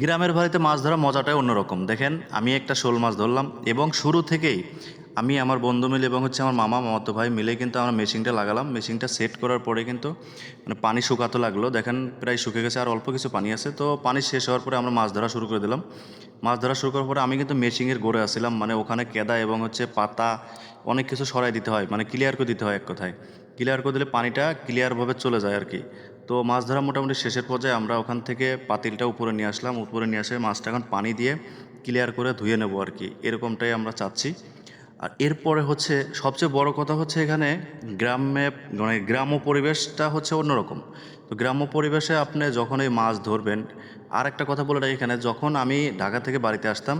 গ্রামের বাড়িতে মাছ ধরা মজাটাই অন্যরকম। দেখেন, আমি একটা শোল মাছ ধরলাম এবং শুরু থেকেই আমি আমার বন্ধু মিলে এবং আমার মামাতো ভাই মিলে কিন্তু আমরা মেশিনটা লাগালাম। মেশিনটা সেট করার পরে কিন্তু মানে পানি শুকাতে লাগলো। দেখেন প্রায় শুকে গেছে, আর অল্প কিছু পানি আছে। তো পানি শেষ হওয়ার পরে আমরা মাছ ধরা শুরু করে দিলাম। মাছ ধরা শুরু করার পরে আমি কিন্তু মেশিনের গোড়ে আসছিলাম, মানে ওখানে কেদা এবং পাতা অনেক কিছু সরাই দিতে হয়, মানে ক্লিয়ার করে দিতে হয় এক কথায়। ক্লিয়ার করে দিলে পানিটা ক্লিয়ারভাবে চলে যায় আর কি। তো মাছ ধরা মোটামুটি শেষের পর্যায়ে আমরা ওখান থেকে পাতিলটা উপরে নিয়ে আসলাম। উপরে নিয়ে আসে মাছটা এখন পানি দিয়ে ক্লিয়ার করে ধুয়ে নেবো আর কি, এরকমটাই আমরা চাচ্ছি। আর এরপরে সবচেয়ে বড় কথা এখানে গ্রামে, মানে গ্রাম্য পরিবেশটা অন্যরকম। তো গ্রাম্য পরিবেশে আপনি যখন এই মাছ ধরবেন, আর একটা কথা বলে রাখি এখানে, যখন আমি ঢাকা থেকে বাড়িতে আসতাম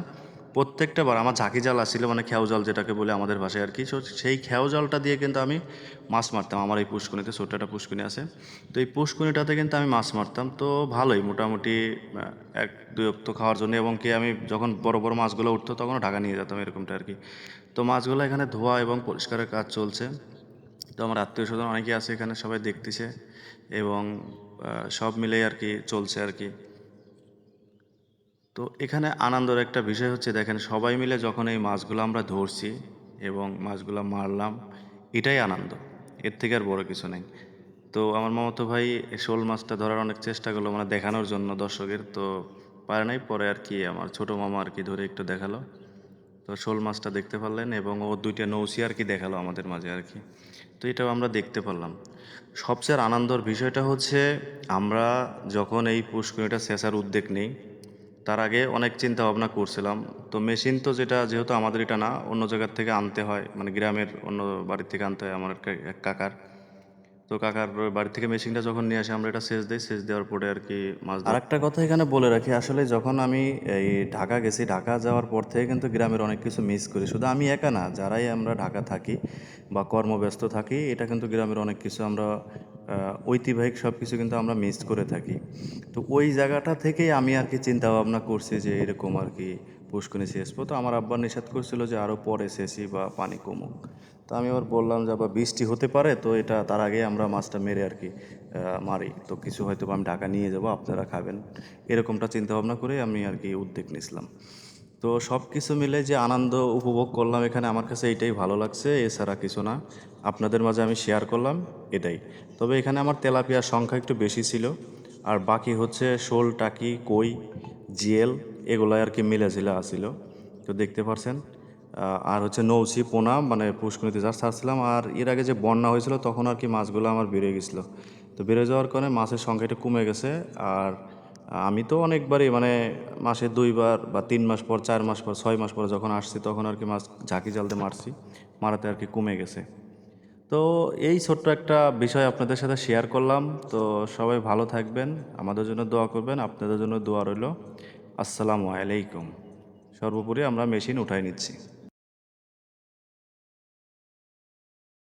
প্রত্যেকটা বার আমার ঝাঁকি জাল আসছিল, মানে খেয়াও জাল যেটাকে বলে আমাদের ভাষায় আর কি। সেই খেয়াও জালটা দিয়ে কিন্তু আমি মাছ মারতাম। আমার এই পুষ্কুনিতে ছোট্ট একটা পুষ্কুনি আছে, তো এই পুষ্কুনিটাতে কিন্তু আমি মাছ মারতাম। তো ভালোই মোটামুটি এক দুই অক্ত খাওয়ার জন্য, এবং কি আমি যখন বড় বড় মাছগুলো উঠতো তখনও ঢাকা নিয়ে যেতাম, এরকমটা আর কি। তো মাছগুলো এখানে ধোয়া এবং পরিষ্কারের কাজ চলছে। তো আমার আত্মীয় স্বজন অনেকেই আছে এখানে, সবাই দেখতেছে এবং সব মিলেই আর কি চলছে আর কি। তো এখানে আনন্দের একটা বিষয় দেখেন, সবাই মিলে যখন এই মাছগুলো আমরা ধরছি এবং মাছগুলো মারলাম, এটাই আনন্দ। এর থেকে আর বড় কিছু নেই। তো আমার মামাতো ভাই শোল মাছটা ধরার অনেক চেষ্টা করলো, মানে দেখানোর জন্য দর্শকের, তো পারে নাই। পরে আর কি আমার ছোট মামা আর কি ধরে একটু দেখালো। তো শোল মাছটা দেখতে পারলেন এবং ও দুইটা নৌসি আর কি দেখালো আমাদের মাঝে আর কি। তো এটাও আমরা দেখতে পারলাম। সবচেয়ে আনন্দের বিষয়টা আমরা যখন এই পুষ্করিটা সেচার উদ্যোগ নেই, তার আগে অনেক চিন্তা ভাবনা করছিলাম। তো মেশিন তো যেহেতু আমাদের এটা না, অন্য জায়গার থেকে আনতে হয়, মানে গ্রামের অন্য বাড়ি থেকে আনতে হয় আমার এক কাকার। তো কাকার বাড়ি থেকে মেশিনটা যখন নিয়ে আসে আমরা এটা সেচ দিই, সেচ দেওয়ার পরে আর কি মাছ ধর। আরেকটা কথা এখানে বলে রাখি, আসলে যখন আমি এই ঢাকা গেছি, ঢাকা যাওয়ার পর থেকে কিন্তু গ্রামের অনেক কিছু মিস করি। শুধু আমি একা না, যারাই আমরা ঢাকা থাকি বা কর্মব্যস্ত থাকি, এটা কিন্তু গ্রামের অনেক কিছু আমরা ঐতিহাসিক সব কিছু কিন্তু আমরা মিস করে থাকি। তো ওই জায়গাটা থেকেই আমি আর কি চিন্তা ভাবনা করছি যে এরকম আর কি পুষ্করণী সেচবো। তো আমার আব্বা নিষেধ করছিল যে আরও পরে সেচি বা পানি কমুক। তো আমি আবার বললাম যে আবার বৃষ্টি হতে পারে, তো এটা তার আগে আমরা মাছটা মেরে আর কি মারি। তো কিছু হয়তো বা আমি ঢাকা নিয়ে যাব, আপনারা খাবেন, এরকমটা চিন্তা ভাবনা করে আমি আর কি উদ্যোগ নিয়েছিলাম। তো সব কিছু মিলে যে আনন্দ উপভোগ করলাম এখানে, আমার কাছে এইটাই ভালো লাগছে, এছাড়া কিছু না। আপনাদের মাঝে আমি শেয়ার করলাম এটাই। তবে এখানে আমার তেলাপিয়ার সংখ্যা একটু বেশি ছিল, আর বাকি শোল, টাকি, কই, জিয়েল, এগুলাই আর কি মিলে আসিল। তো দেখতে পারছেন। আর নৌসি, পোনা, মানে পুষ্করিণীতে যা ছাড়ছিলাম। আর এর আগে যে বন্যা হয়েছিল তখন আর কি মাছগুলো আমার বেড়ে গেছিলো। তো বেড়ে যাওয়ার কারণে মাছের সংখ্যা একটু কমে গেছে। আর আমি তো অনেকবারই, মানে মাসে 2 বার বা 3 মাস পর, 4 মাস পর, 6 মাস পর যখন আসছি তখন আর কি মাছ ঝাঁকি জালতে মারছি, মারাতে আর কি কমে গেছে। তো এই ছোট্ট একটা বিষয় আপনাদের সাথে শেয়ার করলাম। তো সবাই ভালো থাকবেন, আমাদের জন্য দোয়া করবেন, আপনাদের জন্য দোয়া রইল। আসসালামু আলাইকুম। সর্বোপরি আমরা মেশিন উঠাই নিচ্ছি।